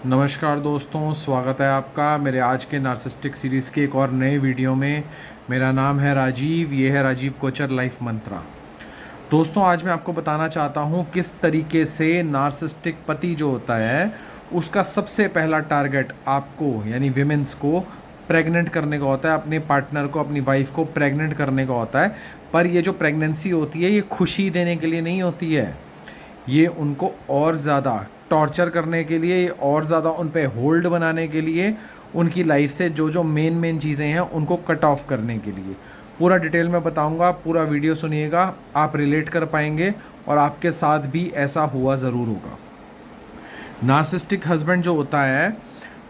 नमस्कार दोस्तों, स्वागत है आपका मेरे आज के नार्सिसिस्टिक सीरीज़ के एक और नए वीडियो में। मेरा नाम है राजीव, ये है राजीव कोचर लाइफ मंत्रा। दोस्तों, आज मैं आपको बताना चाहता हूँ किस तरीके से नार्सिसिस्टिक पति जो होता है उसका सबसे पहला टारगेट आपको यानी विमेंस को प्रेग्नेंट करने का होता है, अपने पार्टनर को, अपनी वाइफ को प्रेग्नेंट करने का होता है। पर ये जो प्रेगनेंसी होती है ये खुशी देने के लिए नहीं होती है, ये उनको और ज़्यादा टॉर्चर करने के लिए और ज़्यादा उन पे होल्ड बनाने के लिए, उनकी लाइफ से जो जो मेन चीज़ें हैं उनको कट ऑफ करने के लिए। पूरा डिटेल में बताऊंगा, पूरा वीडियो सुनिएगा, आप रिलेट कर पाएंगे और आपके साथ भी ऐसा हुआ ज़रूर होगा। नार्सिसिस्टिक हस्बैंड जो होता है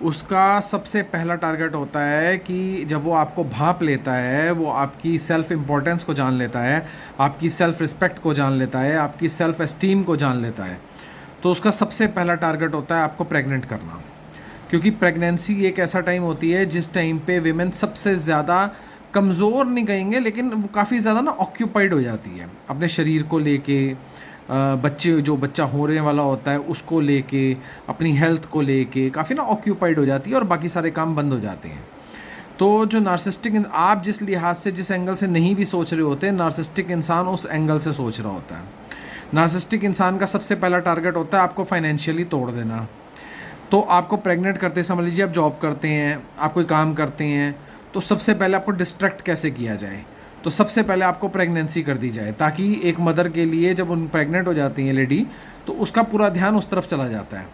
उसका सबसे पहला टारगेट होता है कि जब वो आपको भांप लेता है, वो आपकी सेल्फ इम्पोर्टेंस को जान लेता है, आपकी सेल्फ रिस्पेक्ट को जान लेता है, आपकी सेल्फ एस्टीम को जान लेता है, तो उसका सबसे पहला टारगेट होता है आपको प्रेग्नेंट करना। क्योंकि प्रेगनेंसी एक ऐसा टाइम होती है जिस टाइम पे विमेन सबसे ज़्यादा कमज़ोर नहीं कहेंगे, लेकिन वो काफ़ी ज़्यादा ना ऑक्यूपाइड हो जाती है अपने शरीर को लेके, बच्चा होने वाला होता है उसको लेके, अपनी हेल्थ को लेके काफ़ी ना ऑक्यूपाइड हो जाती है और बाकी सारे काम बंद हो जाते हैं। तो जो नार्सिसिस्टिक, आप जिस लिहाज से, जिस एंगल से नहीं भी सोच रहे होते, नार्सिसिस्टिक इंसान उस एंगल से सोच रहा होता है। नार्सिसिस्टिक इंसान का सबसे पहला टारगेट होता है आपको फाइनेंशियली तोड़ देना। तो आपको प्रेग्नेंट करते, समझ लीजिए आप जॉब करते हैं, आप कोई काम करते हैं, तो सबसे पहले आपको डिस्ट्रैक्ट कैसे किया जाए, तो सबसे पहले आपको प्रेगनेंसी कर दी जाए, ताकि एक मदर के लिए जब उन प्रेग्नेंट हो जाती हैं लेडी, तो उसका पूरा ध्यान उस तरफ चला जाता है।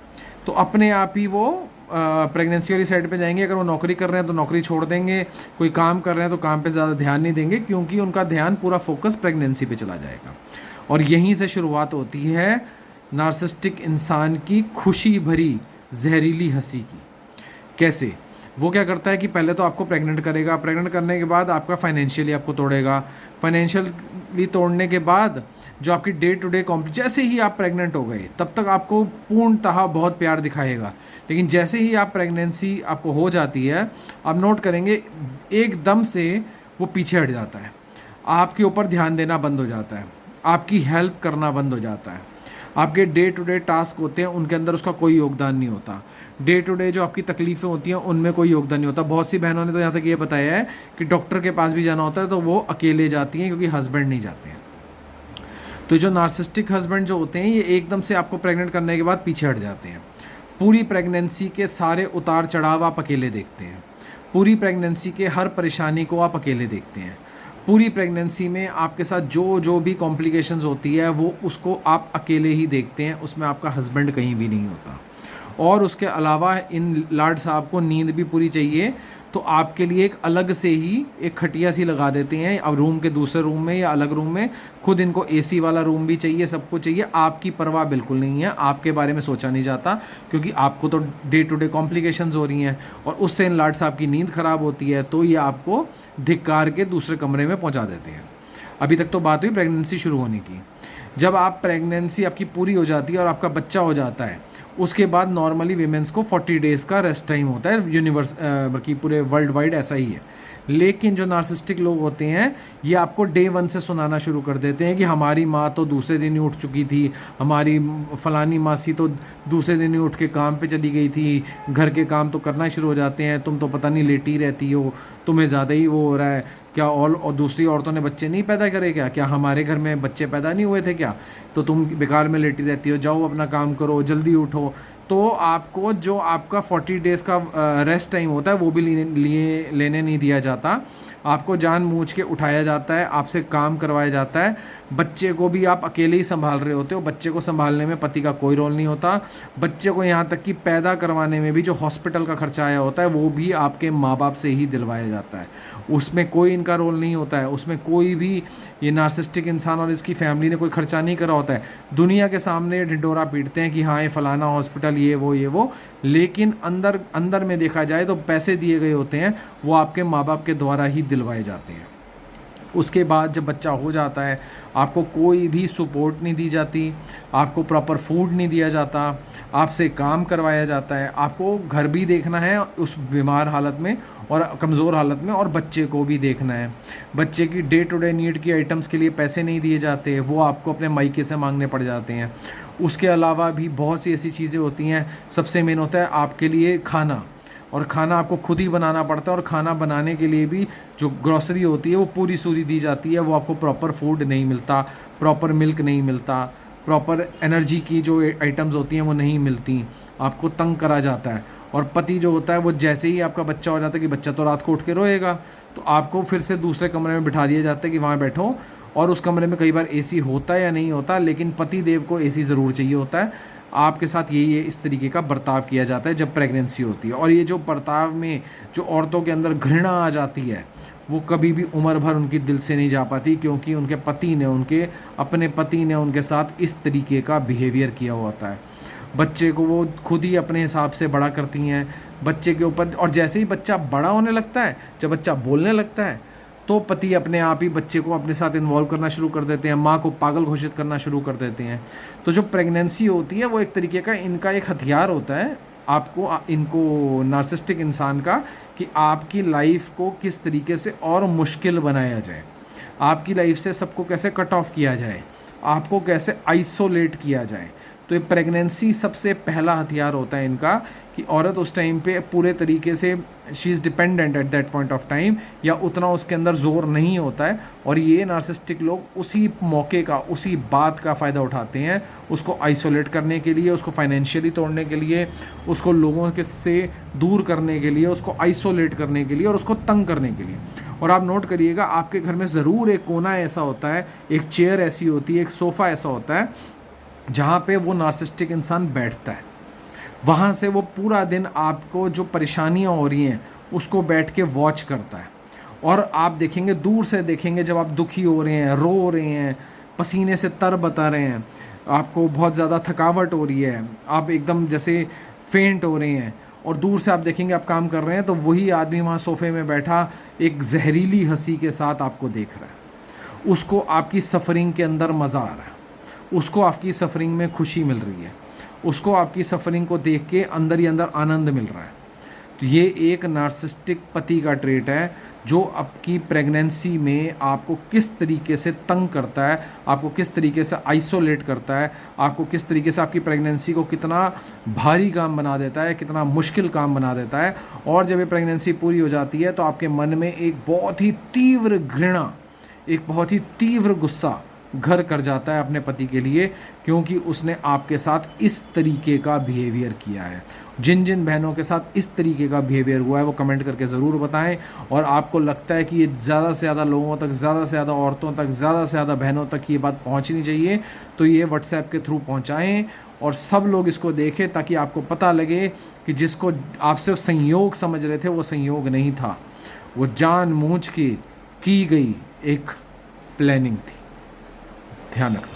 तो अपने आप ही वो प्रेगनेंसी वाली साइड पे जाएंगे। अगर वो नौकरी कर रहे हैं तो नौकरी छोड़ देंगे, कोई काम कर रहे हैं तो काम पे ज़्यादा ध्यान नहीं देंगे, क्योंकि उनका ध्यान पूरा फोकस प्रेगनेंसी पे चला जाएगा। और यहीं से शुरुआत होती है नार्सिसिस्टिक इंसान की खुशी भरी जहरीली हंसी की। कैसे? वो क्या करता है कि पहले तो आपको प्रेग्नेंट करेगा, प्रेग्नेंट करने के बाद आपका फाइनेंशियली आपको तोड़ेगा, फाइनेंशियली तोड़ने के बाद जो आपकी डे टू डे जैसे ही आप प्रेग्नेंट हो गए तब तक आपको पूर्णतः बहुत प्यार दिखाएगा, लेकिन जैसे ही आप प्रेगनेंसी आपको हो जाती है, आप नोट करेंगे एकदम से वो पीछे हट जाता है, आपके ऊपर ध्यान देना बंद हो जाता है, आपकी हेल्प करना बंद हो जाता है, आपके डे टू डे टास्क होते हैं उनके अंदर उसका कोई योगदान नहीं होता, डे टू डे जो आपकी तकलीफ़ें होती हैं उनमें कोई योगदान नहीं होता। बहुत सी बहनों ने तो यहाँ तक ये बताया है कि डॉक्टर के पास भी जाना होता है तो वो अकेले जाती हैं, क्योंकि हस्बैंड नहीं जाते हैं। तो जो नार्सिसिस्टिक हस्बैंड जो होते हैं ये एकदम से आपको प्रेग्नेंट करने के बाद पीछे हट जाते हैं। पूरी प्रेगनेंसी के सारे उतार चढ़ाव आप अकेले देखते हैं, पूरी प्रेगनेंसी के हर परेशानी को आप अकेले देखते हैं, पूरी प्रेगनेंसी में आपके साथ जो जो भी कॉम्प्लिकेशंस होती है वो उसको आप अकेले ही देखते हैं, उसमें आपका हस्बैंड कहीं भी नहीं होता। और उसके अलावा इन लाड साहब को नींद भी पूरी चाहिए, तो आपके लिए एक अलग से ही एक खटिया सी लगा देते हैं, अब रूम के दूसरे रूम में या अलग रूम में, खुद इनको एसी वाला रूम भी चाहिए, सबको चाहिए। आपकी परवाह बिल्कुल नहीं है, आपके बारे में सोचा नहीं जाता, क्योंकि आपको तो डे टू डे कॉम्प्लिकेशंस हो रही हैं और उससे इन लाड साहब की नींद ख़राब होती है, तो ये आपको धिक्कार के दूसरे कमरे में पहुँचा देते हैं। अभी तक तो बात हुई प्रेगनेंसी शुरू होने की। जब आप प्रेगनेंसी आपकी पूरी हो जाती है और आपका बच्चा हो जाता है, उसके बाद नॉर्मली वीमेंस को 40 डेज़ का रेस्ट टाइम होता है, यूनिवर्स बल्कि पूरे वर्ल्ड वाइड ऐसा ही है। लेकिन जो नार्सिसिस्टिक लोग होते हैं ये आपको डे 1 से सुनाना शुरू कर देते हैं कि हमारी माँ तो दूसरे दिन ही उठ चुकी थी, हमारी फलानी मासी तो दूसरे दिन ही उठ के काम पे चली गई थी, घर के काम तो करना शुरू हो जाते हैं, तुम तो पता नहीं लेटी रहती हो, तुम्हें ज़्यादा ही वो हो रहा है क्या, और दूसरी औरतों ने बच्चे नहीं पैदा करे क्या हमारे घर में बच्चे पैदा नहीं हुए थे क्या, तो तुम बेकार में लेटी रहती हो, जाओ अपना काम करो, जल्दी उठो। तो आपको जो आपका 40 डेज़ का रेस्ट टाइम होता है वो भी लेने नहीं दिया जाता, आपको जानबूझ के उठाया जाता है, आपसे काम करवाया जाता है। बच्चे को भी आप अकेले ही संभाल रहे होते हो, बच्चे को संभालने में पति का कोई रोल नहीं होता, बच्चे को यहाँ तक कि पैदा करवाने में भी जो हॉस्पिटल का खर्चा आया होता है वो भी आपके माँ बाप से ही दिलवाया जाता है, उसमें कोई इनका रोल नहीं होता है, उसमें कोई भी ये नार्सिसिस्टिक इंसान और इसकी फैमिली ने कोई खर्चा नहीं करा होता है। दुनिया के सामने ढिंडोरा पीटते हैं कि हाँ ये फलाना हॉस्पिटल ये वो, लेकिन अंदर अंदर में देखा जाए तो पैसे दिए गए होते हैं, वो आपके माँ बाप के द्वारा ही दिलवाए जाते हैं। उसके बाद जब बच्चा हो जाता है आपको कोई भी सपोर्ट नहीं दी जाती, आपको प्रॉपर फूड नहीं दिया जाता, आपसे काम करवाया जाता है, आपको घर भी देखना है उस बीमार हालत में और कमज़ोर हालत में, और बच्चे को भी देखना है। बच्चे की डे टू डे नीड की आइटम्स के लिए पैसे नहीं दिए जाते, वो आपको अपने मायके से मांगने पड़ जाते हैं। उसके अलावा भी बहुत सी ऐसी चीज़ें होती हैं। सबसे मेन होता है आपके लिए खाना, और खाना आपको खुद ही बनाना पड़ता है, और खाना बनाने के लिए भी जो ग्रॉसरी होती है वो पूरी सूरी दी जाती है, वो आपको प्रॉपर फूड नहीं मिलता, प्रॉपर मिल्क नहीं मिलता, प्रॉपर एनर्जी की जो आइटम्स होती हैं वो नहीं मिलती, आपको तंग करा जाता है। और पति जो होता है वो जैसे ही आपका बच्चा हो जाता है कि बच्चा तो रात को उठ के रोएगा, तो आपको फिर से दूसरे कमरे में बिठा दिया जाता है कि वहाँ बैठो, और उस कमरे में कई बार एसी होता है या नहीं होता, लेकिन पति देव को एसी ज़रूर चाहिए होता है। आपके साथ यही है, इस तरीके का बर्ताव किया जाता है जब प्रेगनेंसी होती है। और ये जो बर्ताव में जो औरतों के अंदर घृणा आ जाती है वो कभी भी उम्र भर उनकी दिल से नहीं जा पाती, क्योंकि उनके पति ने अपने पति ने उनके साथ इस तरीके का बिहेवियर किया हुआ होता है। बच्चे को वो खुद ही अपने हिसाब से बड़ा करती हैं बच्चे के ऊपर, और जैसे ही बच्चा बड़ा होने लगता है, जब बच्चा बोलने लगता है, तो पति अपने आप ही बच्चे को अपने साथ इन्वॉल्व करना शुरू कर देते हैं, माँ को पागल घोषित करना शुरू कर देते हैं। तो जो प्रेगनेंसी होती है वो एक तरीके का इनका एक हथियार होता है आपको, इनको नार्सिसिस्टिक इंसान का, कि आपकी लाइफ को किस तरीके से और मुश्किल बनाया जाए, आपकी लाइफ से सबको कैसे कट ऑफ किया जाए, आपको कैसे आइसोलेट किया जाए। तो ये प्रेगनेंसी सबसे पहला हथियार होता है इनका, कि औरत उस टाइम पे पूरे तरीके से she is dependent at that point of time, या उतना उसके अंदर जोर नहीं होता है। और ये नार्सिसिस्टिक लोग उसी मौके का, उसी बात का फ़ायदा उठाते हैं, उसको आइसोलेट करने के लिए, उसको फाइनेंशियली तोड़ने के लिए, उसको लोगों के से दूर करने के लिए, उसको आइसोलेट करने के लिए, और उसको तंग करने के लिए। और आप नोट करिएगा, आपके घर में ज़रूर एक कोना ऐसा होता है, एक चेयर ऐसी होती है, एक सोफ़ा ऐसा होता है जहाँ पे वो नार्सिसिस्टिक इंसान बैठता है। वहाँ से वो पूरा दिन आपको जो परेशानियाँ हो रही हैं उसको बैठ के वॉच करता है। और आप देखेंगे, दूर से देखेंगे, जब आप दुखी हो रहे हैं, रो रहे हैं, पसीने से तर बता रहे हैं, आपको बहुत ज़्यादा थकावट हो रही है, आप एकदम जैसे फेंट हो रहे हैं, और दूर से आप देखेंगे आप काम कर रहे हैं, तो वही आदमी वहाँ सोफ़े में बैठा एक जहरीली हंसी के साथ आपको देख रहा है। उसको आपकी सफ़रिंग के अंदर मज़ा आ रहा है, उसको आपकी सफ़रिंग में खुशी मिल रही है, उसको आपकी सफ़रिंग को देख के अंदर ही अंदर आनंद मिल रहा है। तो ये एक नार्सिसिस्टिक पति का ट्रेट है, जो आपकी प्रेगनेंसी में आपको किस तरीके से तंग करता है, आपको किस तरीके से आइसोलेट करता है, आपको किस तरीके से आपकी प्रेगनेंसी को कितना भारी काम बना देता है, कितना मुश्किल काम बना देता है। और जब ये प्रेगनेंसी पूरी हो जाती है तो आपके मन में एक बहुत ही तीव्र घृणा, एक बहुत ही तीव्र गुस्सा घर कर जाता है अपने पति के लिए, क्योंकि उसने आपके साथ इस तरीके का बिहेवियर किया है। जिन जिन बहनों के साथ इस तरीके का बिहेवियर हुआ है वो कमेंट करके ज़रूर बताएं। और आपको लगता है कि ये ज़्यादा से ज़्यादा लोगों तक, ज़्यादा से ज़्यादा औरतों तक, ज़्यादा से ज़्यादा बहनों तक ये बात पहुंचनी चाहिए, तो ये व्हाट्सएप के थ्रू पहुंचाएं और सब लोग इसको देखें, ताकि आपको पता लगे कि जिसको आप सिर्फ संयोग समझ रहे थे वो संयोग नहीं था, वो जानबूझ के की गई एक प्लानिंग थी। ध्यान रखना।